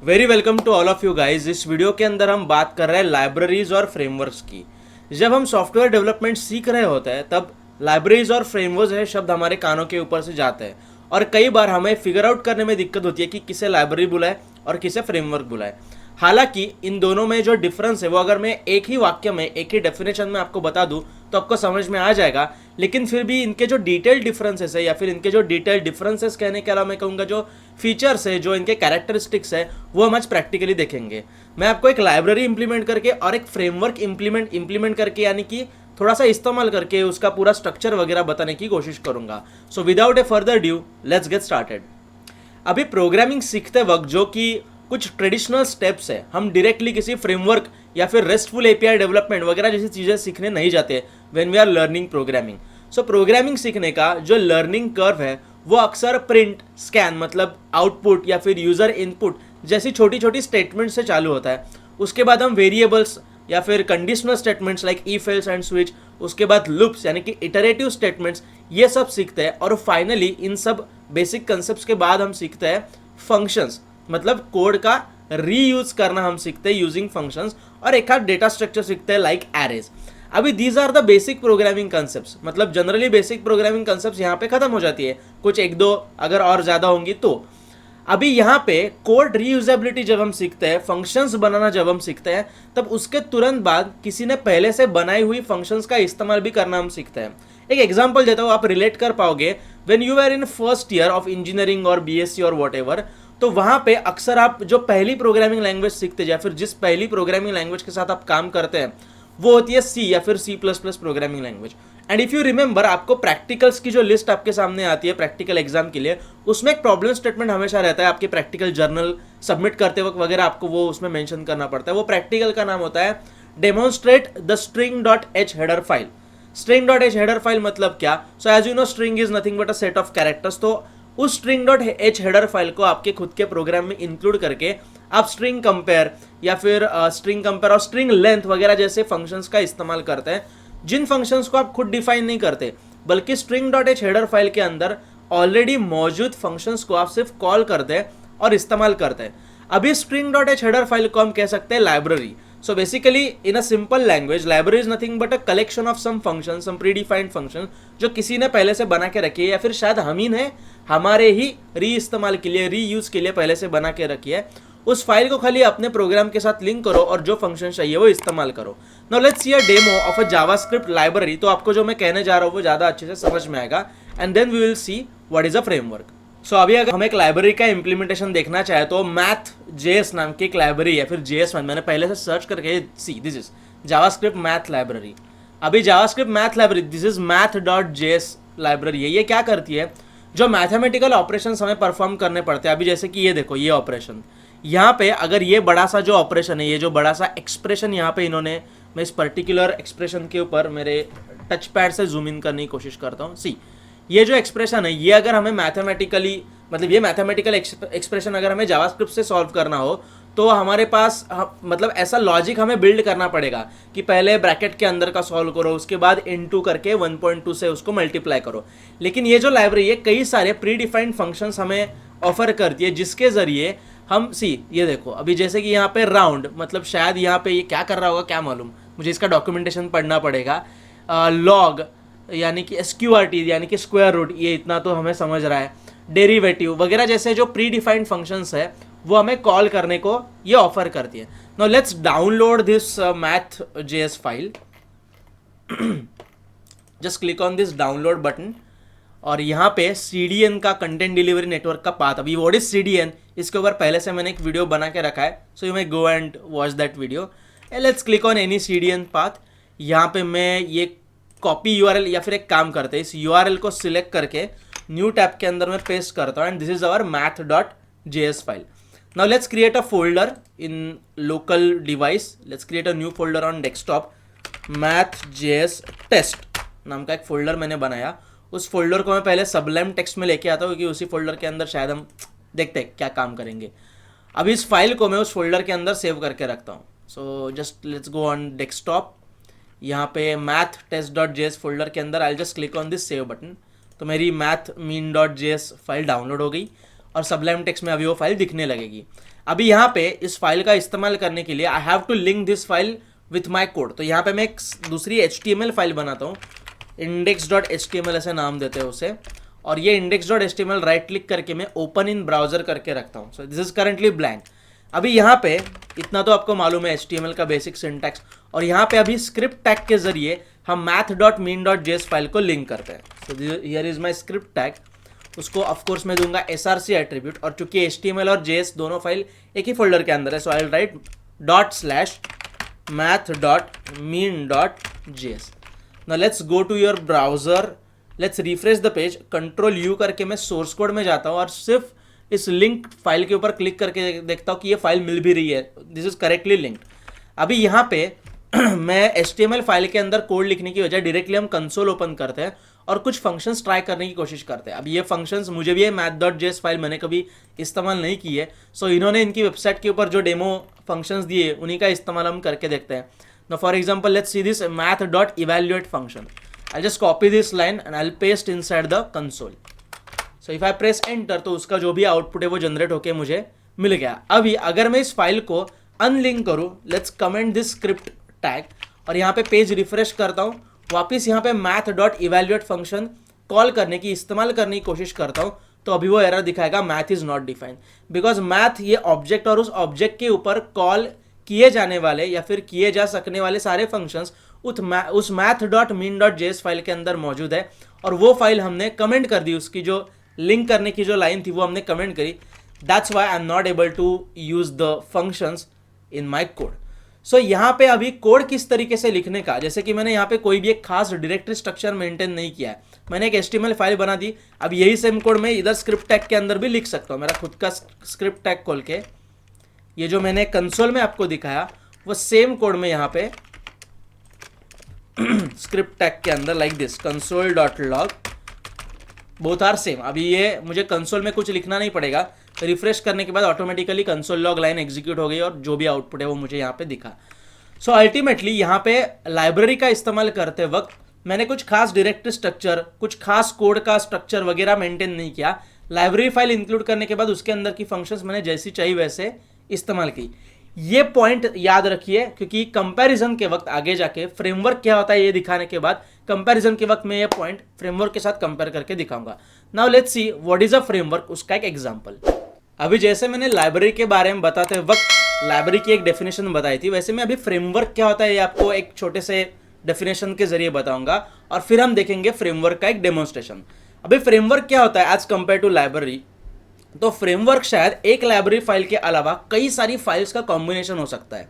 Very welcome to all of you guys. इस video के अंदर हम बात कर रहे हैं लाइब्रेरीज और फ्रेमवर्क्स की। जब हम सॉफ्टवेयर डेवलपमेंट सीख रहे होते हैं तब लाइब्रेरीज और फ्रेमवर्क्स है शब्द हमारे कानों के ऊपर से जाते हैं और कई बार हमें फिगर आउट करने में दिक्कत होती है कि किसे लाइब्रेरी बुलाए और किसे फ्रेमवर्क बुलाए। हालांकि इन दोनों में जो डिफरेंस है वो अगर मैं एक ही वाक्य में एक ही डेफिनेशन में आपको बता दूं तो आपको समझ में आ जाएगा, लेकिन फिर भी इनके जो डिटेल डिफरेंसेस है या फिर इनके जो डिटेल डिफरेंसेस कहने के अलावा मैं कहूँगा जो फीचर्स है, जो इनके कैरेक्टरिस्टिक्स है, वो हम आज प्रैक्टिकली देखेंगे। मैं आपको एक लाइब्रेरी इंप्लीमेंट करके और एक फ्रेमवर्क इंप्लीमेंट करके यानी कि थोड़ा सा इस्तेमाल करके उसका पूरा स्ट्रक्चर वगैरह बताने की कोशिश करूंगा। So without A further due let's get started. अभी प्रोग्रामिंग सीखते वक्त जो कि कुछ ट्रेडिशनल स्टेप्स है, हम डायरेक्टली किसी फ्रेमवर्क या फिर रेस्टफुल एपीआई डेवलपमेंट वगैरह जैसी चीज़ें सीखने नहीं जाते when we are learning programming. So programming सीखने का जो लर्निंग कर्व है वो अक्सर प्रिंट, स्कैन मतलब आउटपुट या फिर यूज़र इनपुट जैसी छोटी छोटी स्टेटमेंट से चालू होता है। उसके बाद हम वेरिएबल्स या फिर conditional statements like if else and switch, उसके बाद लूप्स यानी कि इटरेटिव स्टेटमेंट्स, ये सब सीखते हैं। और फाइनली इन सब बेसिक कंसेप्ट्स के बाद हम सीखते हैं फंक्शंस, मतलब कोड का रीयूज करना हम सीखते हैं यूजिंग फंक्शंस, और एक आध डेटा स्ट्रक्चर सीखते हैं लाइक एरेज। अभी these are the basic programming concepts, मतलब जनरली बेसिक प्रोग्रामिंग कंसेप्ट्स यहाँ पे खत्म हो जाती है, कुछ एक दो अगर और ज़्यादा होंगी तो। अभी यहाँ पे कोड रीयूजेबिलिटी जब हम सीखते हैं, फंक्शंस बनाना जब हम सीखते हैं, तब उसके तुरंत बाद किसी ने पहले से बनाई हुई फंक्शंस का इस्तेमाल भी करना हम सीखते हैं। एक एग्जांपल देता हूँ, आप रिलेट कर पाओगे। When you are in first year of engineering और बीएससी और व्हाटएवर, तो वहाँ पे अक्सर आप जो पहली प्रोग्रामिंग लैंग्वेज सीखते हैं या फिर जिस पहली प्रोग्रामिंग लैंग्वेज के साथ आप काम करते हैं वो होती है सी या फिर C++ programming language. And if you remember, आपको प्रैक्टिकल्स की जो लिस्ट आपके सामने आती है प्रैक्टिकल एग्जाम के लिए, उसमें एक प्रॉब्लम स्टेटमेंट हमेशा रहता है। आपके प्रैक्टिकल जर्नल सबमिट करते वक्त वगैरह आपको वो उसमें मेंशन करना पड़ता है। वो प्रैक्टिकल का नाम होता है demonstrate the string.h header file. string.h header file मतलब क्या? So as you know, string is nothing but a set of characters. तो उस string.h हेडर फाइल को आपके खुद के प्रोग्राम में इंक्लूड करके आप स्ट्रिंग कंपेयर या फिर स्ट्रिंग कंपेयर और स्ट्रिंग लेंथ वगैरह जैसे फंक्शंस का इस्तेमाल करते हैं, जिन फंक्शंस को आप खुद डिफाइन नहीं करते बल्कि string.h हेडर फाइल के अंदर ऑलरेडी मौजूद फंक्शंस को आप सिर्फ कॉल करते हैं और इस्तेमाल करते हैं। अभी string.h हेडर फाइल को हम कह सकते हैं library. So basically in a simple language, library is nothing but a collection of some function, some predefined function जो किसी ने पहले से बना के रखी है या फिर शायद हम ही ने हमारे ही री इस्तेमाल के लिए, री यूज के लिए पहले से बना के रखी है। उस फाइल को खाली अपने प्रोग्राम के साथ लिंक करो और जो फंक्शन चाहिए वो इस्तेमाल करो। Now let's see a demo of a JavaScript library. तो आपको जो मैं कहने जा रहा हूँ वो ज़्यादा अच्छे से समझ में आएगा and then we will see what is a framework. So अभी अगर हम एक लाइब्रेरी का इंप्लीमेंटेशन देखना चाहे तो math.js नाम की एक लाइब्रेरी है, फिर JS मैंने पहले से सर्च करके see this is JavaScript math library. अभी JavaScript math library, this is math.js library है। ये क्या करती है? जो मैथमेटिकल ऑपरेशंस हमें परफॉर्म करने पड़ते हैं, अभी जैसे कि ये देखो, ये ऑपरेशन यहाँ पे अगर ये बड़ा सा जो ऑपरेशन है, ये जो बड़ा सा एक्सप्रेशन यहाँ पे इन्होंने, मैं इस पर्टिकुलर एक्सप्रेशन के ऊपर मेरे टच पैड से जूम इन करने की कोशिश करता हूँ। सी, ये जो एक्सप्रेशन है ये अगर हमें मैथमेटिकली, मतलब ये मैथमेटिकल एक्सप्रेशन अगर हमें जावास्क्रिप्ट से सॉल्व करना हो तो हमारे पास मतलब ऐसा लॉजिक हमें बिल्ड करना पड़ेगा कि पहले ब्रैकेट के अंदर का सॉल्व करो, उसके बाद इनटू करके 1.2 से उसको मल्टीप्लाई करो। लेकिन ये जो लाइब्रेरी है कई सारे प्री डिफाइंड फंक्शंस हमें ऑफर करती है जिसके जरिए हम, सी ये देखो, अभी जैसे कि यहाँ पे राउंड, मतलब शायद यहाँ पे ये क्या कर रहा होगा क्या मालूम, मुझे इसका डॉक्यूमेंटेशन पढ़ना पड़ेगा। लॉग यानी कि SQRT यानी कि स्क्वायर रूट, ये इतना तो हमें समझ रहा है। डेरिवेटिव वगैरह जैसे जो प्री डिफाइंड फंक्शंस है वो हमें कॉल करने को ये ऑफर करती है। Now let's download this math.js file. Just click on this download button और यहाँ पे CDN का कंटेंट डिलीवरी नेटवर्क का पाथ, अभी व्हाट इज CDN इसके ऊपर पहले से मैंने एक वीडियो बना के रखा है, so you may go and watch that video. Let's click on any CDN path. यहाँ पे मैं ये कॉपी URL या फिर एक काम करते हैं, इस URL को सिलेक्ट करके न्यू टैब के अंदर मैं पेस्ट करता हूँ and this is our math.js file. Now let's create a folder in local device, let's create a new folder on desktop. math.js test नाम का एक फोल्डर मैंने बनाया। उस फोल्डर को मैं पहले सबलाइम टेक्स्ट में लेके आता हूँ क्योंकि उसी फोल्डर के अंदर शायद हम देखते हैं क्या काम करेंगे। अभी इस फाइल को मैं उस फोल्डर के अंदर सेव करके रखता हूँ। So just let's go on desktop, यहाँ पे math.test.js फोल्डर के अंदर I just click on this save button. तो मेरी math.mean.js फाइल डाउनलोड हो गई और सबलाइम टेक्स्ट में अभी वो फाइल दिखने लगेगी। अभी यहाँ पे इस फाइल का इस्तेमाल करने के लिए I have to link this file with my code. तो यहाँ पे मैं एक दूसरी HTML फाइल बनाता हूँ, index.html ऐसे नाम देते हैं उसे, और ये index.html राइट क्लिक करके मैं ओपन इन ब्राउजर करके रखता हूँ। So this is currently blank. अभी यहाँ पे इतना तो आपको मालूम है HTML का बेसिक सिंटैक्स, और यहाँ पे अभी स्क्रिप्ट टैग के जरिए हम math.mean.js फाइल को लिंक करते हैं। So here is my script tag, उसको ऑफकोर्स मैं दूंगा src एट्रीब्यूट, और चूंकि HTML और JS दोनों फाइल एक ही फोल्डर के अंदर है, so I will write ./math.mean.js। Now let's go to your browser, let's refresh the page, Ctrl U करके मैं सोर्स कोड में जाता हूँ और सिर्फ इस लिंक फाइल के ऊपर क्लिक करके देखता हूँ कि ये फाइल मिल भी रही है, दिस इज करेक्टली लिंक्ड। अभी यहाँ पे मैं HTML फाइल के अंदर कोड लिखने की वजह डायरेक्टली हम कंसोल ओपन करते हैं और कुछ फंक्शंस ट्राई करने की कोशिश करते हैं। अब ये फंक्शंस मुझे भी है math.js फाइल मैंने कभी इस्तेमाल नहीं की है, सो इन्होंने इनकी वेबसाइट के ऊपर जो डेमो फंक्शंस दिए उन्हीं का इस्तेमाल हम करके देखते हैं। Now for example, let's see this math.evaluate function. I'll just copy this line and I'll paste inside the console. So if I press enter तो उसका जो भी आउटपुट है वो जनरेट होके मुझे मिल गया। अभी अगर मैं इस फाइल को अनलिंक करूँ, let's comment this script tag, और यहाँ पे पेज रिफ्रेश करता हूँ, वापस यहाँ पे math.evaluate फंक्शन कॉल करने की इस्तेमाल करने की कोशिश करता हूँ, तो अभी वो एरर दिखाएगा math is not defined, because math ये ऑब्जेक्ट और उस ऑब्जेक्ट के ऊपर कॉल किए जाने वाले या फिर किए जा सकने वाले सारे फंक्शंस उस math.mean.js फाइल के अंदर मौजूद है, और वो फाइल हमने कमेंट कर दी, उसकी जो लिंक करने की जो लाइन थी वो हमने कमेंट करी। That's why I am not able to use the functions in my code. So यहाँ पे अभी कोड किस तरीके से लिखने का, जैसे कि मैंने यहाँ पे कोई भी एक खास डायरेक्टरी स्ट्रक्चर मेंटेन नहीं किया है, मैंने एक HTML फाइल बना दी। अब यही सेम कोड मैं इधर स्क्रिप्ट टैग के अंदर भी लिख सकता हूँ। मेरा खुद का स्क्रिप्ट टैग खोल के ये जो मैंने कंसोल में आपको दिखाया वो सेम कोड में यहाँ पे स्क्रिप्ट टैग के अंदर like this console.log, both are same. अभी ये मुझे कंसोल में कुछ लिखना नहीं पड़ेगा, रिफ्रेश करने के बाद automatically console log line execute हो गई और जो भी आउटपुट है वो मुझे यहाँ पे दिखा। सो अल्टीमेटली यहाँ पे लाइब्रेरी का इस्तेमाल करते वक्त मैंने कुछ खास डायरेक्टरी स्ट्रक्चर, कुछ खास कोड का स्ट्रक्चर वगैरह मेंटेन नहीं किया। लाइब्रेरी फाइल इंक्लूड करने के बाद उसके अंदर की फंक्शंस मैंने जैसी चाहिए वैसे इस्तेमाल की। ये पॉइंट याद रखिए, क्योंकि कंपैरिजन के वक्त आगे जाके फ्रेमवर्क क्या होता है ये दिखाने के बाद कंपैरिजन के वक्त मैं ये पॉइंट फ्रेमवर्क के साथ कंपेयर करके दिखाऊंगा। Now let's see what is a framework, उसका एक एग्जांपल। अभी जैसे मैंने लाइब्रेरी के बारे में बताते वक्त लाइब्रेरी की एक डेफिनेशन बताई थी, वैसे मैं अभी फ्रेमवर्क क्या होता है ये आपको एक छोटे से डेफिनेशन के जरिए बताऊंगा, और फिर हम देखेंगे फ्रेमवर्क का एक डेमोन्स्ट्रेशन। अभी फ्रेमवर्क क्या होता है एज कंपेयर टू लाइब्रेरी, तो फ्रेमवर्क शायद एक लाइब्रेरी फाइल के अलावा कई सारी फाइल्स का कॉम्बिनेशन हो सकता है।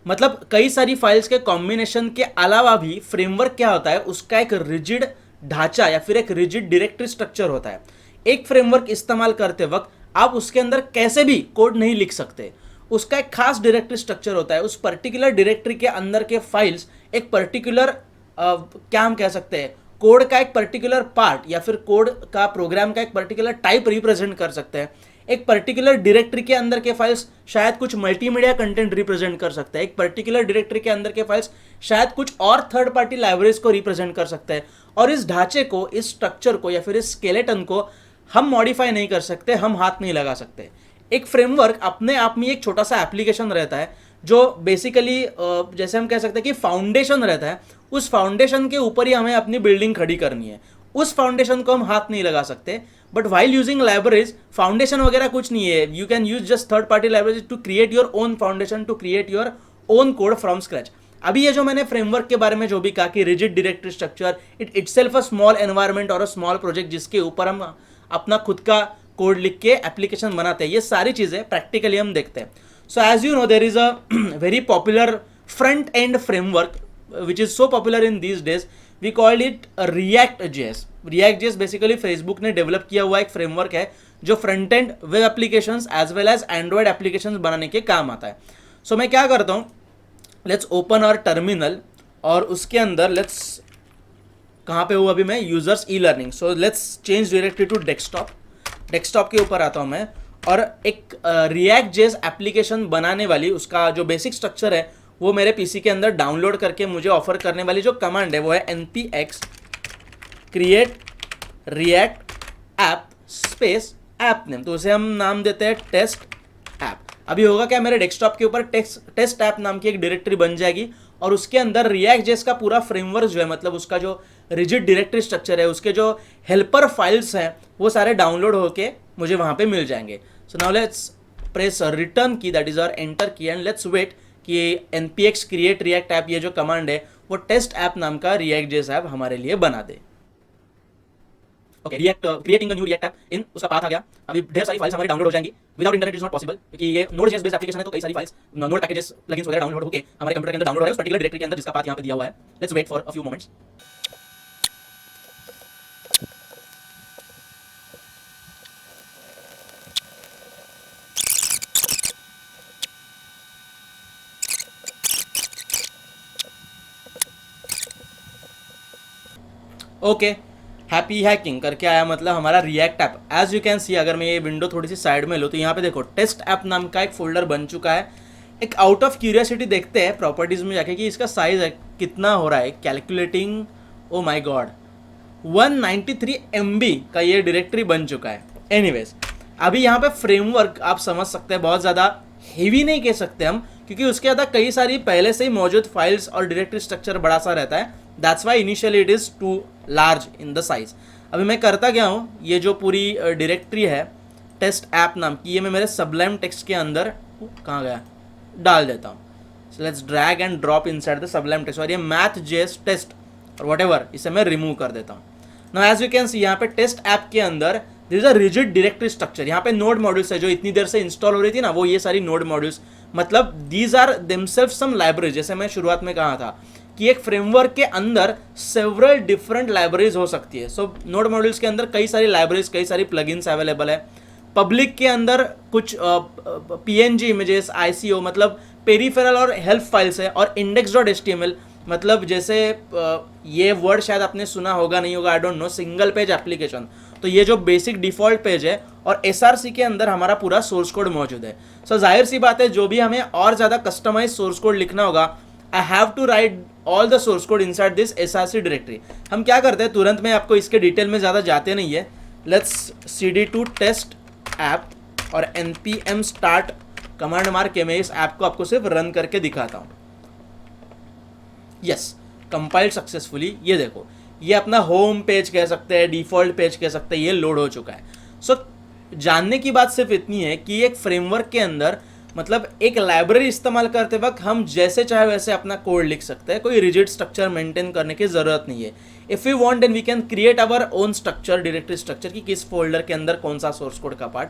मतलब कई सारी फाइल्स के कॉम्बिनेशन के अलावा भी फ्रेमवर्क क्या होता है, उसका एक रिजिड ढांचा या फिर एक रिजिड डायरेक्टरी स्ट्रक्चर होता है। एक फ्रेमवर्क इस्तेमाल करते वक्त आप उसके अंदर कैसे भी कोड नहीं लिख सकते, उसका एक खास डायरेक्टरी स्ट्रक्चर होता है। उस पर्टिकुलर डायरेक्टरी के अंदर के फाइल्स एक पर्टिकुलर क्या हम कह सकते हैं, कोड का एक पर्टिकुलर पार्ट या फिर कोड का प्रोग्राम का एक पर्टिकुलर टाइप रिप्रेजेंट कर सकते हैं। एक पर्टिकुलर डायरेक्टरी के अंदर के फाइल्स शायद कुछ मल्टीमीडिया कंटेंट रिप्रेजेंट कर सकते हैं। एक पर्टिकुलर डायरेक्टरी के अंदर के फाइल्स शायद कुछ और थर्ड पार्टी लाइब्रेरीज को रिप्रेजेंट कर सकते हैं। और इस ढांचे को, इस स्ट्रक्चर को या फिर इस स्केलेटन को हम मॉडिफाई नहीं कर सकते, हम हाथ नहीं लगा सकते। एक फ्रेमवर्क अपने आप में एक छोटा सा एप्लीकेशन रहता है जो बेसिकली जैसे हम कह सकते हैं कि फाउंडेशन रहता है। उस फाउंडेशन के ऊपर ही हमें अपनी बिल्डिंग खड़ी करनी है, उस फाउंडेशन को हम हाथ नहीं लगा सकते। But while using libraries, foundation वगैरह कुछ नहीं है, you can use just third party libraries to create your own foundation, to create your own code from scratch. अभी ये जो मैंने फ्रेमवर्क के बारे में जो भी कहा कि rigid directory structure, it itself a small environment और अ स्मॉल प्रोजेक्ट जिसके ऊपर हम अपना खुद का कोड लिख के एप्लीकेशन बनाते हैं, ये सारी चीजें प्रैक्टिकली हम देखते हैं। So as you know there is a very popular front end framework which is so popular in these days, we call it React.js. React.js basically Facebook ने डेवलप किया हुआ एक फ्रेमवर्क है जो front end web applications as well as Android applications बनाने के काम आता है। सो मैं क्या करता हूँ, लेट्स ओपन आवर टर्मिनल और उसके अंदर लेट्स कहाँ पे हूँ अभी मैं, users e learning. So let's change directly to desktop. Desktop के ऊपर आता हूँ मैं और एक React.js एप्लीकेशन बनाने वाली उसका जो बेसिक स्ट्रक्चर है वो मेरे पीसी के अंदर डाउनलोड करके मुझे ऑफर करने वाली जो कमांड है वो है npx create react app space app name। तो उसे हम नाम देते हैं टेस्ट ऐप। अभी होगा क्या, मेरे डेस्कटॉप के ऊपर टेस्ट ऐप नाम की एक डायरेक्टरी बन जाएगी और उसके अंदर रिएक्ट जेएस का पूरा फ्रेमवर्क जो है, मतलब उसका जो रिजिड डायरेक्टरी स्ट्रक्चर है, उसके जो हेल्पर फाइल्स हैं वो सारे डाउनलोड होके मुझे वहाँ पे मिल जाएंगे. So now let's press return की, दैट इज आवर एंटर की, एंड लेट्स वेट कि npx create react ऐप ये जो कमांड है वो टेस्ट ऐप नाम का रिएक्ट जेएस ऐप हमारे लिए बना दे. Okay, React creating a new React app in, उसका पाथ आ गया. अभी ढेर सारी फाइल्स हमारी डाउनलोड हो जाएंगी. Without internet is not possible, क्योंकि ये नोड जेएस बेस्ड एप्लीकेशन है, तो कई सारी फाइल्स, नोड पैकेजेस, प्लगइन्स वगैरह डाउनलोड होके हमारे कंप्यूटर के अंदर डाउनलोड हो रहा है उस पर्टिकुलर डायरेक्टरी के अंदर जिसका पाथ यहाँ पे दिया हुआ है. Let's wait for a few moments. Okay, happy hacking करके आया, मतलब हमारा React app. As you can see, अगर मैं ये विंडो थोड़ी सी साइड में लूँ तो यहाँ पे देखो टेस्ट ऐप नाम का एक फोल्डर बन चुका है. एक आउट ऑफ क्यूरियोसिटी देखते हैं प्रॉपर्टीज में जाके कि इसका साइज है कितना हो रहा है. कैलकुलेटिंग, ओ माई गॉड, 193 MB का ये डायरेक्टरी बन चुका है. एनीवेज, अभी यहाँ पे फ्रेमवर्क आप समझ सकते हैं बहुत ज़्यादा हेवी नहीं कह सकते हम, क्योंकि उसके अंदर कई सारी पहले से ही मौजूद फाइल्स और डायरेक्टरी स्ट्रक्चर बड़ा सा रहता है. That's why initially it is too large in the size. अभी मैं करता क्या हूँ, ये जो पूरी डायरेक्टरी है टेस्ट ऐप नाम की, ये मैं मेरे सबलाइम टेक्स्ट के अंदर कहाँ गया डाल देता हूँ. So let's drag and drop inside the Sublime Text, और ये मैथ जेएस टेस्ट और व्हाटएवर इसे मैं रिमूव कर देता हूँ. Now as you can see, यहाँ पे टेस्ट ऐप के अंदर this is a rigid directory structure. यहाँ पे नोड मॉड्यूल्स है जो इतनी देर से इंस्टॉल हो रही थी ना, वो ये सारी नोड मॉड्यूल्स, मतलब these are themself some libraries. जैसे मैं शुरुआत में कहा था कि एक फ्रेमवर्क के अंदर सेवरल डिफरेंट लाइब्रेरीज हो सकती है. सो नोड मॉड्यूल्स के अंदर कई सारी लाइब्रेरीज, कई सारी प्लगइन्स अवेलेबल है. पब्लिक के अंदर कुछ PNG इमेजेस, ICO मतलब पेरिफेरल और हेल्प फाइल्स है, और index.html मतलब जैसे ये वर्ड शायद आपने सुना होगा नहीं होगा, I don't know, single page application. तो ये जो बेसिक डिफॉल्ट पेज है, और SRC के अंदर हमारा पूरा सोर्स कोड मौजूद है. सो जाहिर सी बात है, जो भी हमें और ज़्यादा कस्टमाइज सोर्स कोड लिखना होगा, I have to write all the source code inside this SRC directory. हम क्या करते हैं, तुरंत में आपको इसके डिटेल में ज़्यादा जाते नहीं है. लेट्स cd2 टेस्ट ऐप और npm start कमांड मार के मैं इस ऐप को आपको सिर्फ रन करके दिखाता हूँ. Yes, compiled successfully. ये देखो, ये अपना होम पेज कह सकते हैं, डिफॉल्ट पेज कह सकते हैं, ये लोड हो चुका है. सो जानने की बात सिर्फ इतनी है कि एक फ्रेमवर्क के अंदर, मतलब एक लाइब्रेरी इस्तेमाल करते वक्त हम जैसे चाहे वैसे अपना कोड लिख सकते हैं. कोई रिजिड स्ट्रक्चर मेंटेन करने की ज़रूरत नहीं है. If you want then we can create our own structure, directory structure, कि किस फोल्डर के अंदर कौन सा सोर्स कोड का part.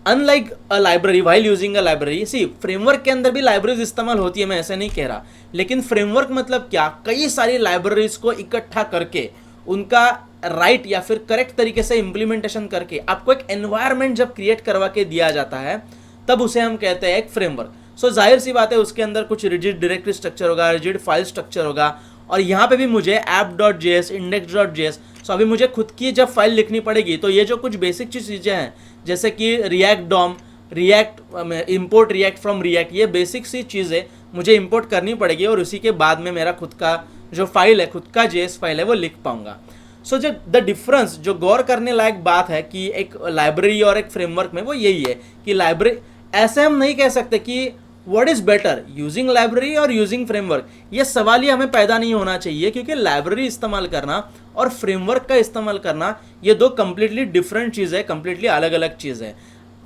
Unlike a library, while using a library, see framework के अंदर भी लाइब्रेरीज इस्तेमाल होती है, मैं ऐसे नहीं कह रहा, लेकिन फ्रेमवर्क मतलब क्या, कई सारी लाइब्रेरीज को इकट्ठा करके उनका राइट या फिर करेक्ट तरीके से इम्प्लीमेंटेशन करके आपको एक एनवायरनमेंट जब क्रिएट करवा के दिया जाता है, तब उसे हम कहते हैं एक फ्रेमवर्क. सो जाहिर सी बात है, उसके अंदर कुछ रिजिड डायरेक्टरी स्ट्रक्चर होगा, रिजिड फाइल स्ट्रक्चर होगा, और यहाँ पे भी मुझे app.js, index.js. सो अभी मुझे खुद की जब फाइल लिखनी पड़ेगी, तो ये जो कुछ बेसिक चीज़ें हैं, जैसे कि React DOM, React import React from React, ये बेसिक सी चीज़ें मुझे इंपोर्ट करनी पड़ेगी, और उसी के बाद में मेरा खुद का जो फाइल है, खुद का JS फाइल है, वो लिख पाऊंगा. सो जो द डिफरेंस, जो गौर करने लायक बात है कि एक लाइब्रेरी और एक फ्रेमवर्क में, वो यही है कि लाइब्रेरी, ऐसे हम नहीं कह सकते कि what is better, using library और यूजिंग फ्रेमवर्क. ये सवाल ही हमें पैदा नहीं होना चाहिए, क्योंकि लाइब्रेरी इस्तेमाल करना और फ्रेमवर्क का इस्तेमाल करना, ये दो कंप्लीटली डिफरेंट चीज़ है, कंप्लीटली अलग अलग चीज़ है.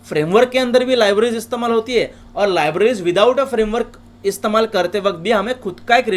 फ्रेमवर्क के अंदर भी लाइब्रेरीज इस्तेमाल होती है, और लाइब्रेरीज विदाउट अ फ्रेमवर्क इस्तेमाल करते वक्त भी हमें खुद का एक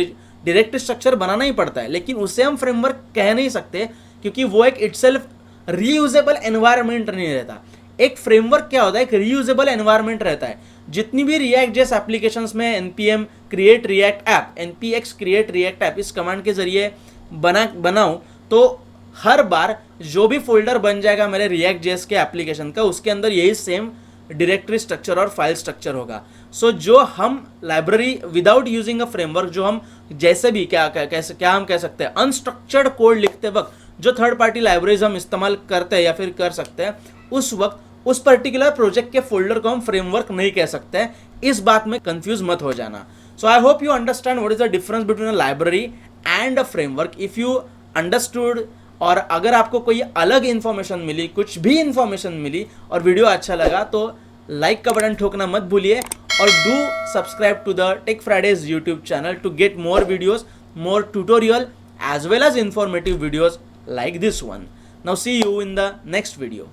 डायरेक्ट स्ट्रक्चर बनाना ही पड़ता है. लेकिन उसे हम फ्रेमवर्क कह नहीं सकते, क्योंकि वो एक इटसेल्फ रीयूजेबल एनवायरनमेंट नहीं रहता. एक फ्रेमवर्क क्या होता है, एक रीयूजेबल एनवायरनमेंट रहता है. जितनी भी रिएक्ट जेएस एप्लीकेशंस में npm create react app, npx create react app इस कमांड के जरिए बनाऊं, तो हर बार जो भी फोल्डर बन जाएगा मेरे रिएक्ट जेएस के एप्लीकेशन का, उसके अंदर यही सेम डायरेक्टरी स्ट्रक्चर और फाइल स्ट्रक्चर होगा. सो जो हम library without using a framework, जो हम जैसे भी क्या हम कह सकते हैं, अनस्ट्रक्चर्ड कोड लिखते वक्त जो थर्ड पार्टी लाइब्रेरीज हम इस्तेमाल करते हैं या फिर कर सकते हैं, उस वक्त उस पर्टिकुलर प्रोजेक्ट के फोल्डर को हम फ्रेमवर्क नहीं कह सकते हैं. इस बात में कंफ्यूज मत हो जाना. So I hope you understand what is the difference between a library and a framework. If you understood, और अगर आपको कोई अलग इन्फॉर्मेशन मिली, कुछ भी इन्फॉर्मेशन मिली और वीडियो अच्छा लगा, तो लाइक का बटन ठोकना मत भूलिए और do subscribe to the Tech Fridays YouTube channel to get more videos, more tutorial as well as informative videos like this one. Now see you in the next video.